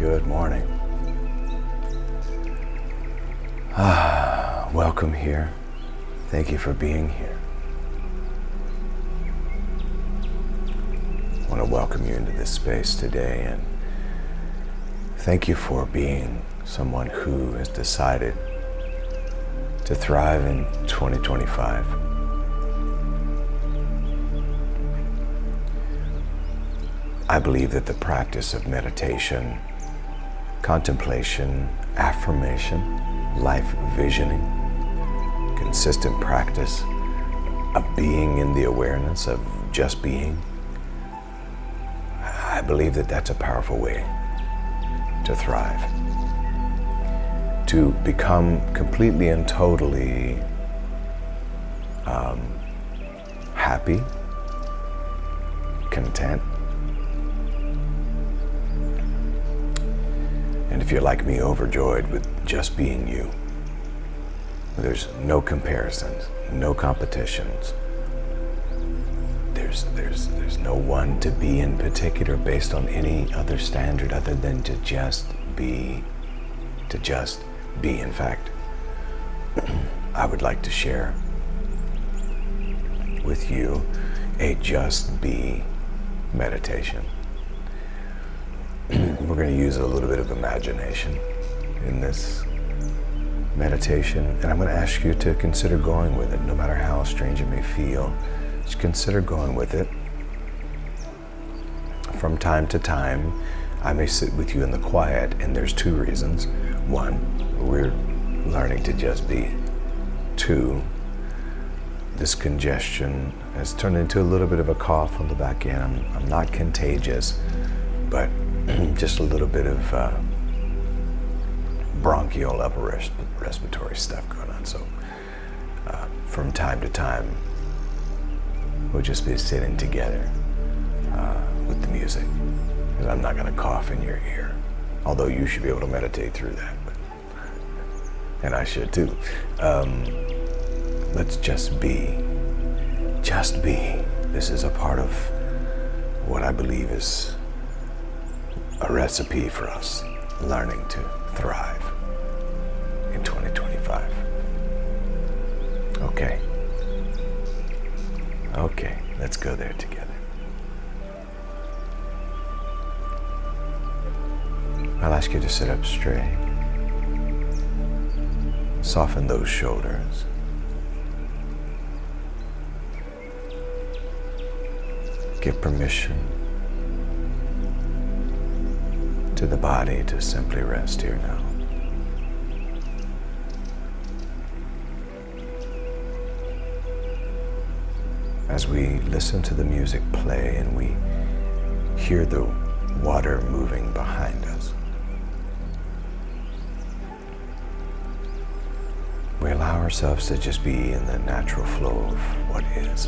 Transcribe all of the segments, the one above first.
Good morning. Welcome here. Thank you for being here. I want to welcome you into this space today and thank you for being someone who has decided to thrive in 2025. I believe that the practice of meditation, contemplation, affirmation, life visioning, consistent practice of being in the awareness of just being, I believe that that's a powerful way to thrive. To become completely and totally happy, content. And if you're like me, overjoyed with just being you. There's no comparisons, no competitions. There's no one to be in particular based on any other standard other than to just be. In fact, I would like to share with you a just be meditation. We're going to use a little bit of imagination in this meditation, and I'm going to ask you to consider going with it, no matter how strange it may feel. Just consider going with it. From time to time, I may sit with you in the quiet, and there's two reasons. One, we're learning to just be. Two, this congestion has turned into a little bit of a cough on the back end. I'm not contagious, but just a little bit of bronchial upper respiratory stuff going on. So from time to time, we'll just be sitting together with the music. And I'm not going to cough in your ear, although you should be able to meditate through that. And I should too. Let's just be. Just be. This is a part of what I believe is a recipe for us learning to thrive in 2025. Okay, let's go there together. I'll ask you to sit up straight. Soften those shoulders. Give permission to the body to simply rest here now. As we listen to the music play and we hear the water moving behind us, we allow ourselves to just be in the natural flow of what is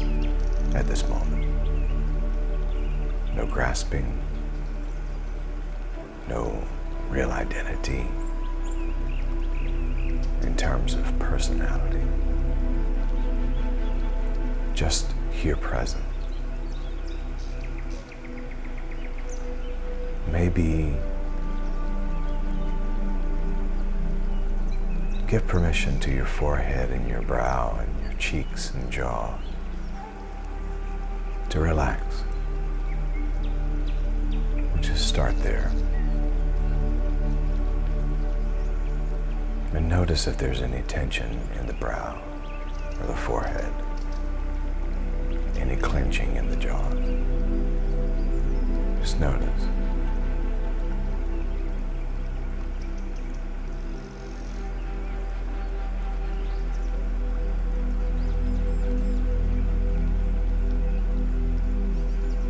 at this moment. No grasping, no real identity in terms of personality. Just here present. Maybe give permission to your forehead and your brow and your cheeks and jaw to relax. We'll just start there. And notice if there's any tension in the brow or the forehead, any clenching in the jaw. Just notice.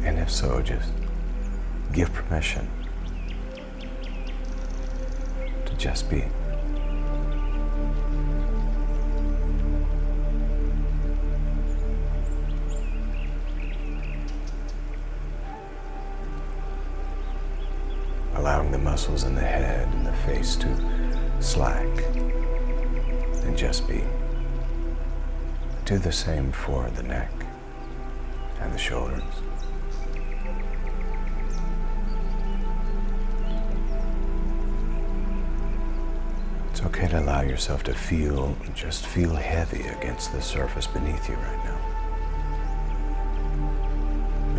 And if so, just give permission to just be. Allowing the muscles in the head and the face to slack and just be. Do the same for the neck and the shoulders. okay to allow yourself to just feel heavy against the surface beneath you right now.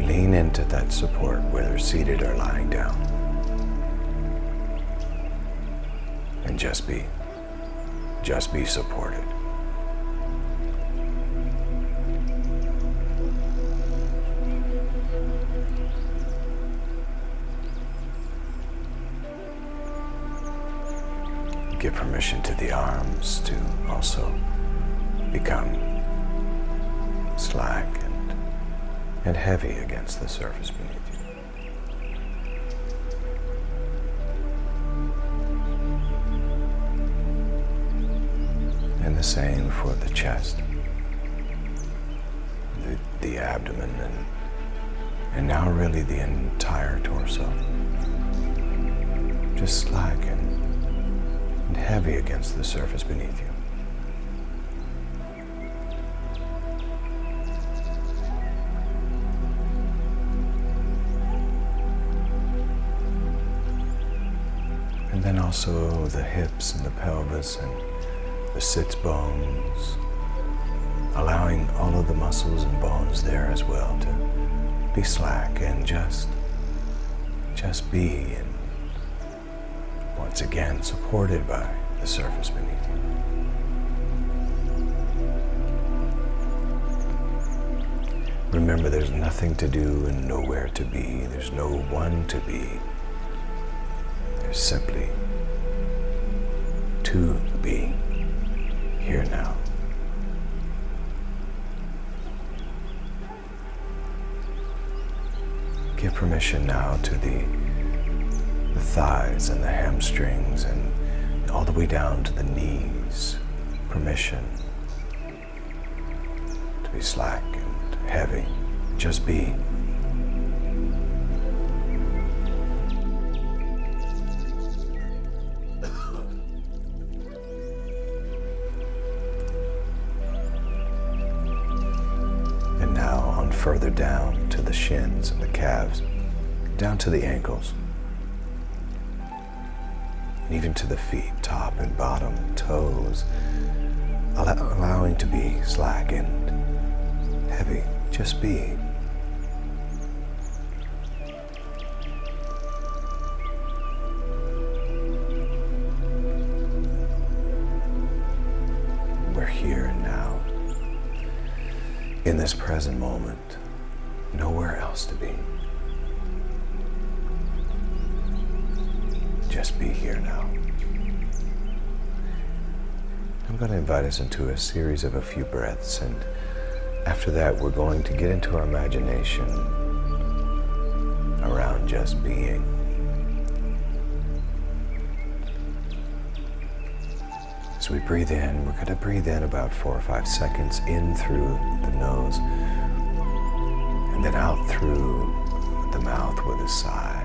Lean into that support, whether seated or lying down. And just be supported. Give permission to the arms to also become slack and heavy against the surface beneath you. And the same for the chest, the abdomen, and now really the entire torso. Just slack and heavy against the surface beneath you. And then also the hips and the pelvis and the sits bones, allowing all of the muscles and bones there as well to be slack and just be, and once again supported by the surface beneath you. Remember, there's nothing to do and nowhere to be. There's no one to be. There's simply to be here now. Give permission now to the thighs and the hamstrings and all the way down to the knees. Permission to be slack and heavy. Just be. And now on further down to the shins and the calves, down to the ankles, and even to the feet, top and bottom, toes, allowing to be slack and heavy. Just be. We're here and now, in this present moment, nowhere else to be. Just be here now. I'm going to invite us into a series of a few breaths, and after that we're going to get into our imagination around just being. As we breathe in, we're going to breathe in about 4 or 5 seconds in through the nose, and then out through the mouth with a sigh,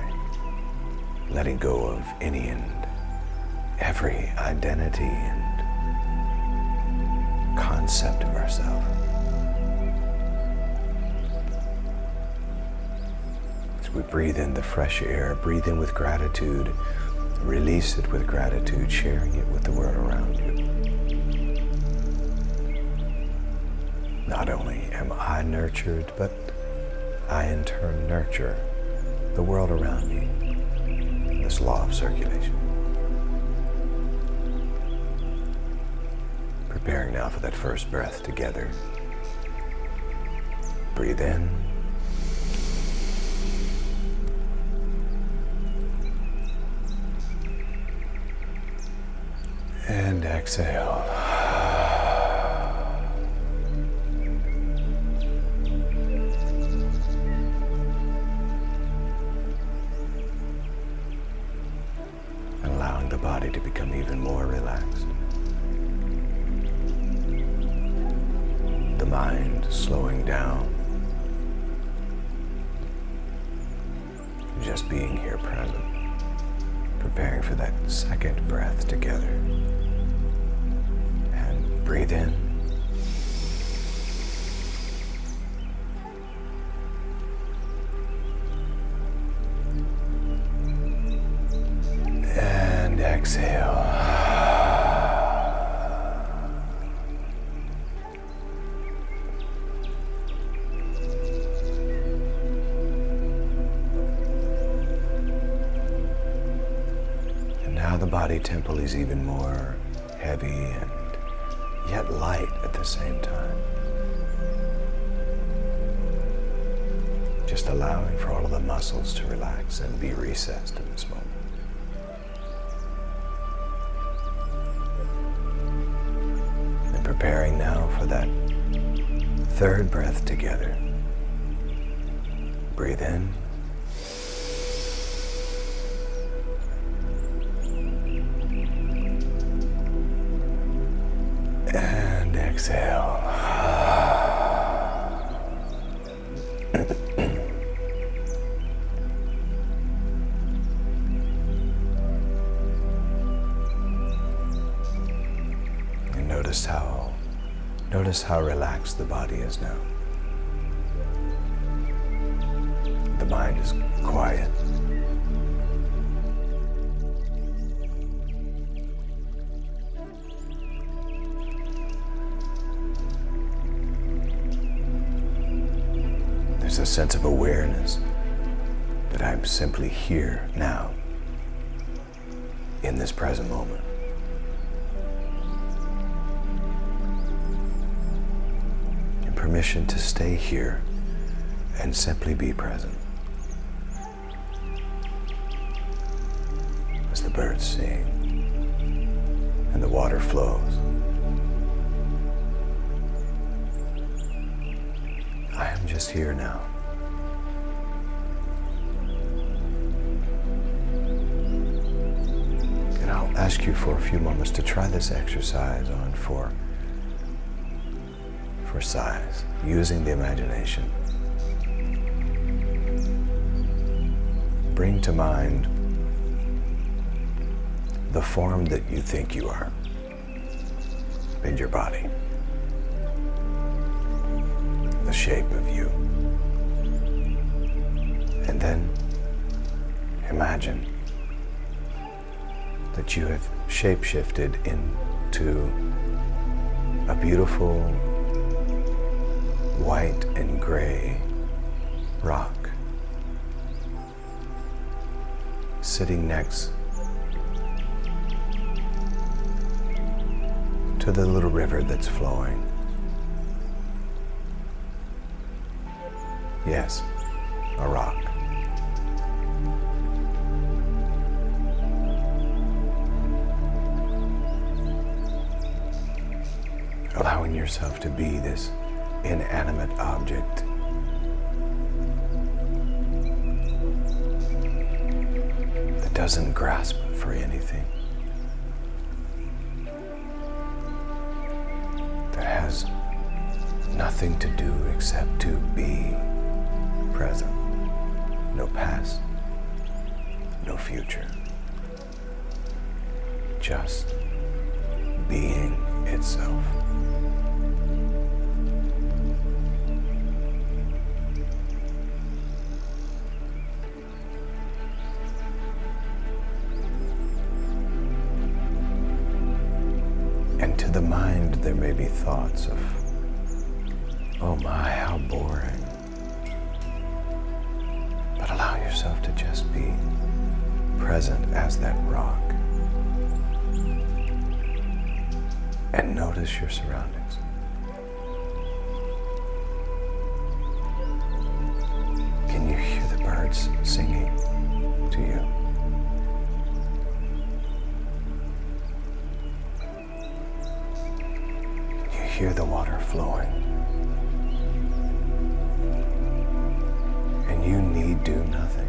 letting go of any and every identity and concept of ourselves. As we breathe in the fresh air, breathe in with gratitude, release it with gratitude, sharing it with the world around you. Not only am I nurtured, but I in turn nurture the world around me. This law of circulation. Preparing now for that first breath together. Breathe in. And exhale. Allowing the body to become even more relaxed. The mind slowing down. Just being here present. Preparing for that second breath together. And breathe in. And exhale. body temple is even more heavy and yet light at the same time. Just allowing for all of the muscles to relax and be recessed in this moment. And preparing now for that third breath together. Breathe in. And exhale. And notice how relaxed the body is now. The mind is quiet. There's a sense of awareness that I'm simply here now, in this present moment. And permission to stay here and simply be present. As the birds sing and the water flows, I am just here now. And I'll ask you for a few moments to try this exercise on for size, using the imagination. Bring to mind the form that you think you are in your body, the shape of you. And then imagine that you have shape-shifted into a beautiful white and gray rock sitting next to the little river that's flowing. Yes, a rock. Allowing yourself to be this inanimate object that doesn't grasp for anything, that has nothing to do except to be present. No past, no future. Just being itself. And to the mind, there may be thoughts of, oh my, how boring. But allow yourself to just be present as that rock. And notice your surroundings. Can you hear the birds singing to you? You hear the water flowing. And you need do nothing.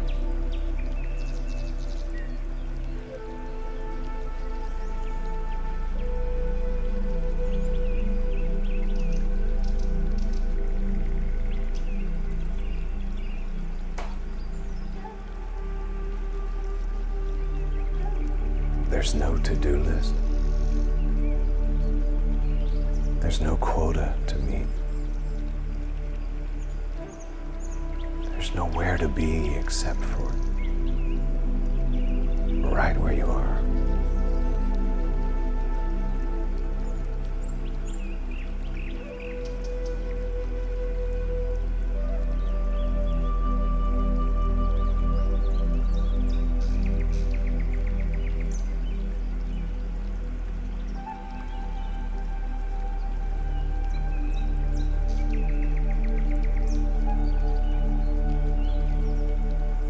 There's no to-do list. There's no quota to meet. There's nowhere to be except for right where you are.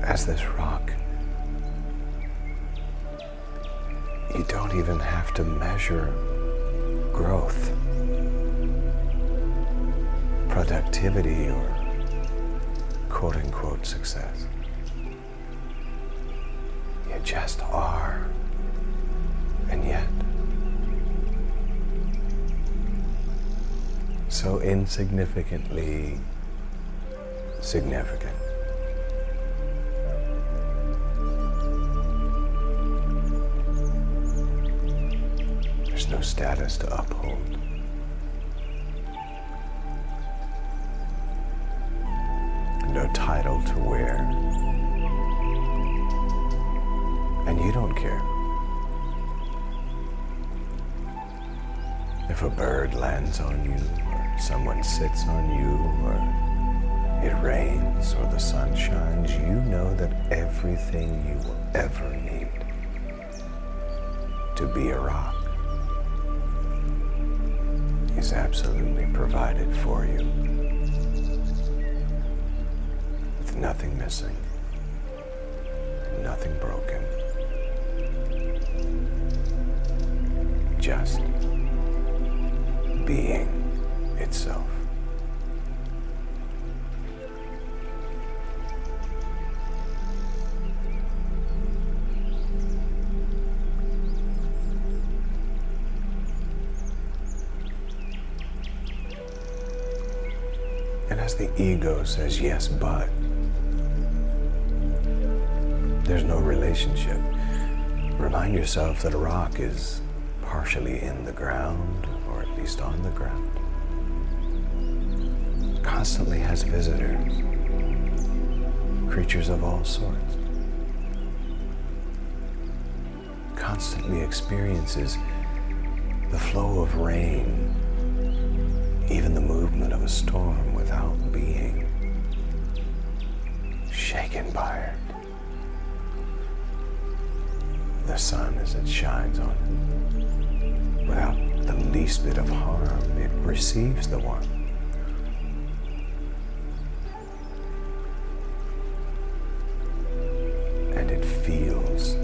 as this rock, you don't even have to measure growth, productivity, or quote-unquote success. You just are, and yet so insignificantly significant. There's no status to uphold. No title to wear. And you don't care. If a bird lands on you, or someone sits on you, or it rains, or the sun shines, you know that everything you will ever need to be a rock is absolutely provided for you, with nothing missing, nothing broken, just being itself. And as the ego says, yes, but, there's no relationship. Remind yourself that a rock is partially in the ground, or at least on the ground. Constantly has visitors, creatures of all sorts. Constantly experiences the flow of rain, even the movement of a storm without being shaken by it. The sun as it shines on it, without the least bit of harm, it receives the warmth. And it feels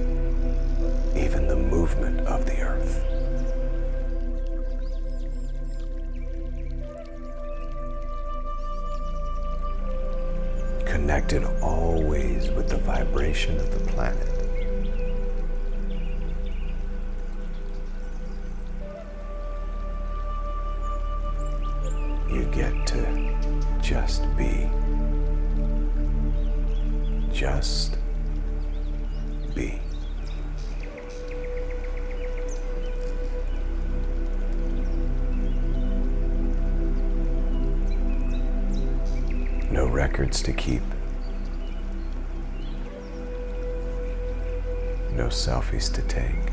even the movement of the earth. Connected always with the vibration of the planet. You get to just be. Just be. No records to keep. No selfies to take.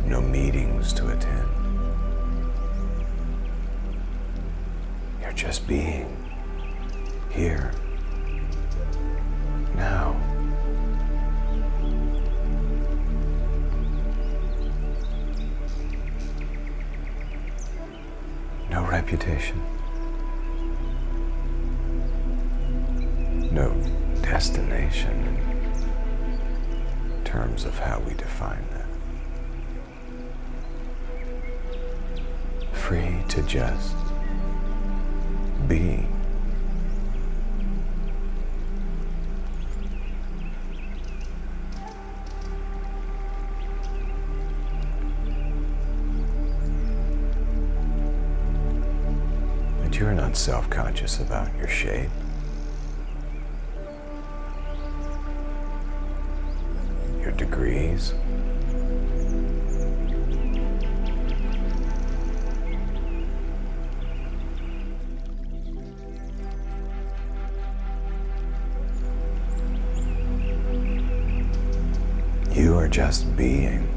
No meetings to attend. You're just being here, now. No reputation. No destination in terms of how we define that. Free to just be. And you're not self-conscious about your shape. Your degrees. You are just being.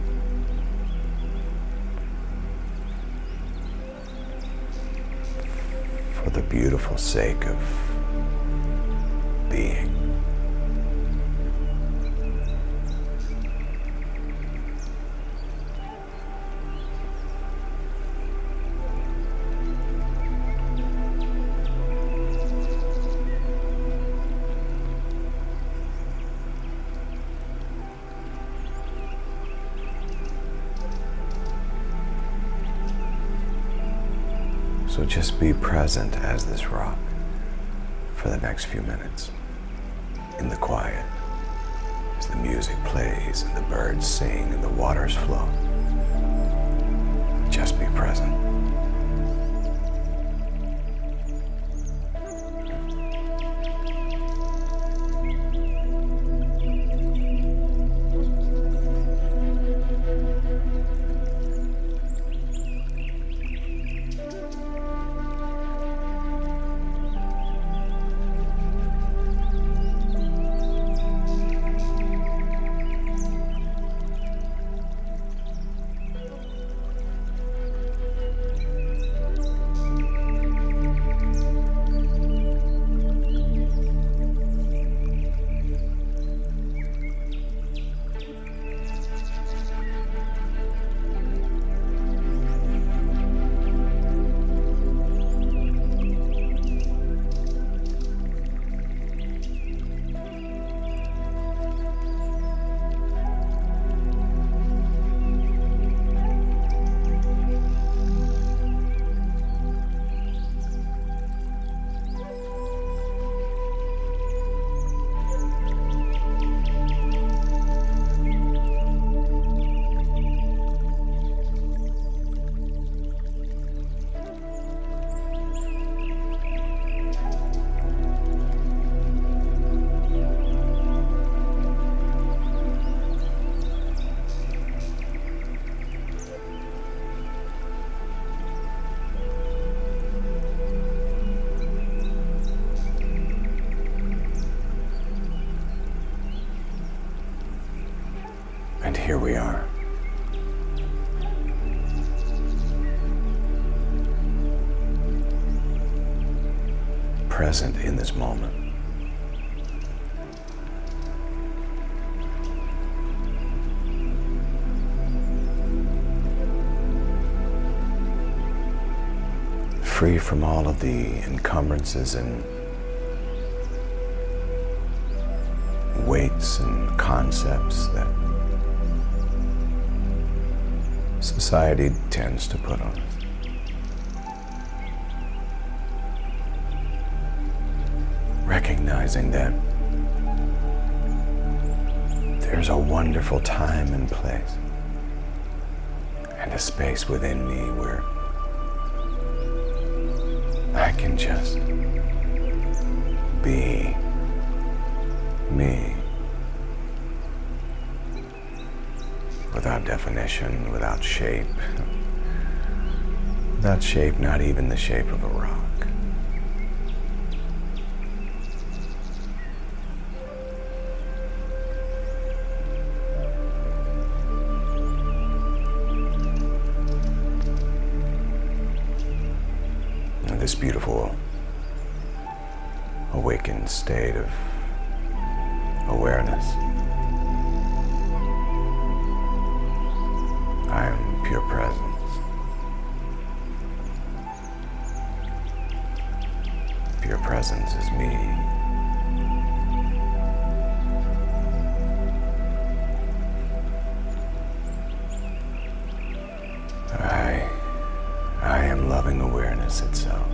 For the beautiful sake of being. So just be present as this rock for the next few minutes in the quiet, as the music plays and the birds sing and the waters flow. Just be present. And here we are. Present in this moment. Free from all of the encumbrances and weights and concepts that society tends to put on us. Recognizing that there's a wonderful time and place and a space within me where I can just be me. Without definition, without shape. Without shape, not even the shape of a rock. And this beautiful awakened state of awareness. I am pure presence. Pure presence is me. I am loving awareness itself.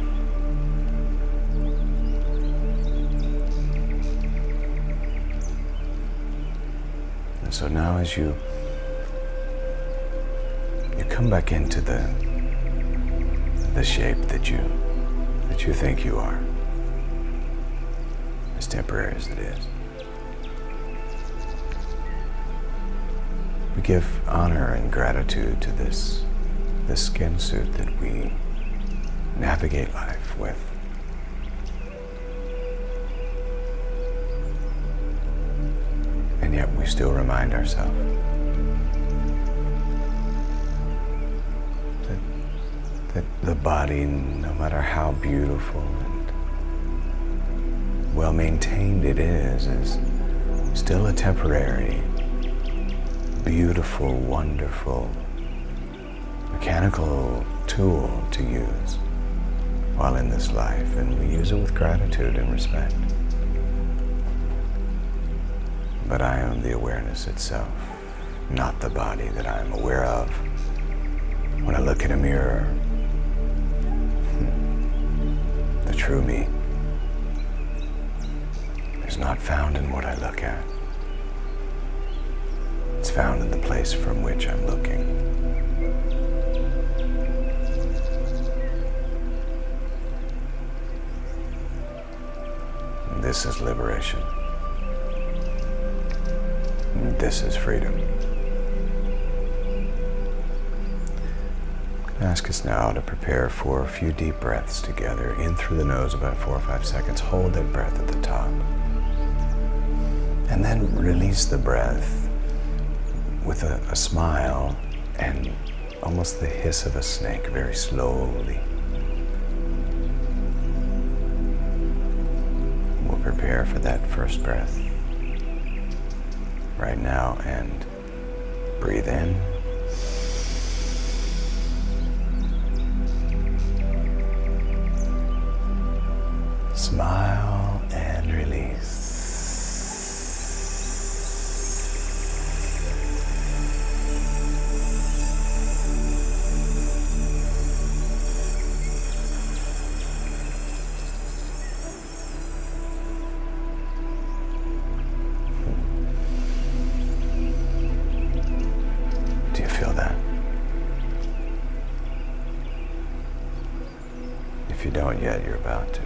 And so now as you come back into the shape that you think you are, as temporary as it is. We give honor and gratitude to this skin suit that we navigate life with. And yet we still remind ourselves that the body, no matter how beautiful and well maintained it is still a temporary, beautiful, wonderful, mechanical tool to use while in this life, and we use it with gratitude and respect. But I am the awareness itself, not the body that I am aware of. When I look in a mirror, The true me is not found in what I look at. It's found in the place from which I'm looking. And this is liberation. And this is freedom. I'm going to ask us now to prepare for a few deep breaths together. In through the nose, about 4 or 5 seconds. Hold that breath at the top. And then release the breath with a smile and almost the hiss of a snake, very slowly. We'll prepare for that first breath right now, and breathe in. Smile and release. Do you feel that? If you don't yet, you're about to.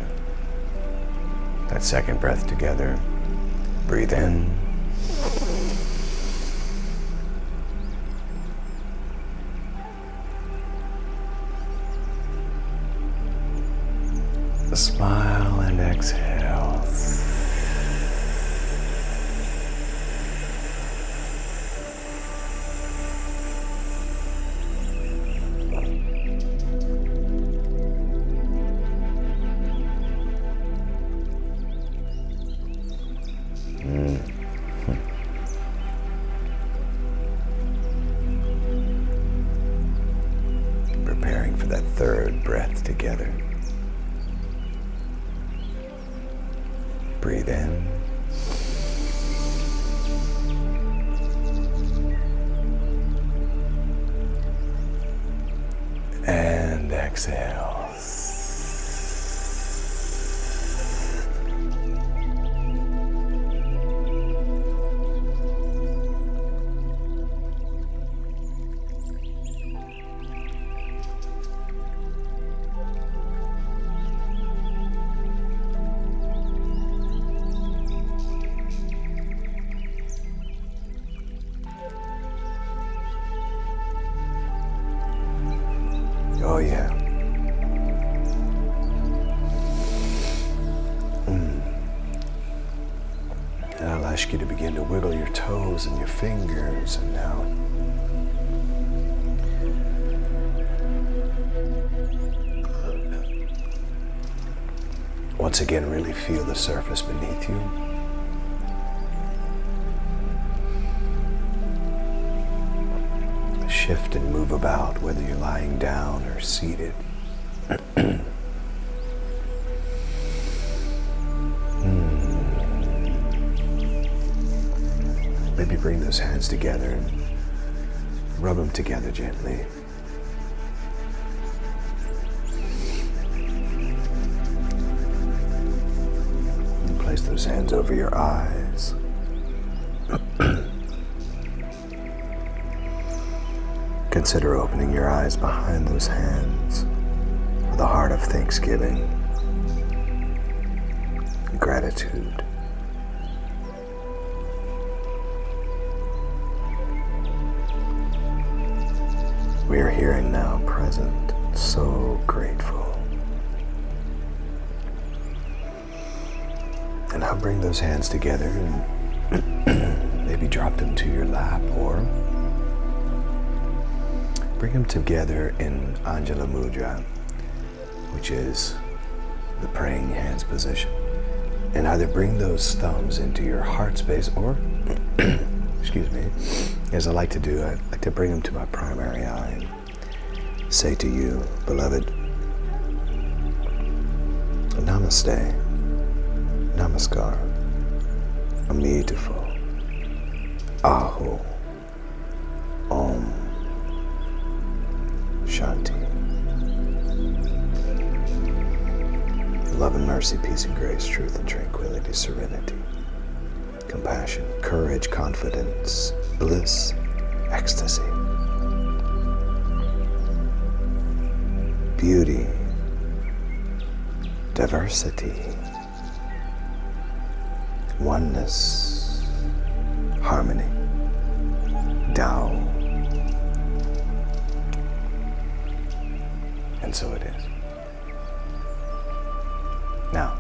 That second breath together. Breathe in. Smile and exhale. Preparing for that third breath together. Breathe in. And exhale. Oh yeah. And I'll ask you to begin to wiggle your toes and your fingers, and now once again really feel the surface beneath you. Shift and move about, whether you're lying down or seated. Maybe bring those hands together and rub them together gently. And place those hands over your eyes. Consider opening your eyes behind those hands with a heart of thanksgiving and gratitude. We are here and now present, so grateful. And now bring those hands together and maybe drop them to your lap, or bring them together in Anjala Mudra, which is the praying hands position. And either bring those thumbs into your heart space, or, excuse me, as I like to do, I like to bring them to my primary eye and say to you, beloved, Namaste, Namaskar, Amitabha, Aho, Om, Shanti. mercy, peace and grace, truth and tranquility, serenity, compassion, courage, confidence, bliss, ecstasy, beauty, diversity, oneness, harmony, Tao. And so it is. Now,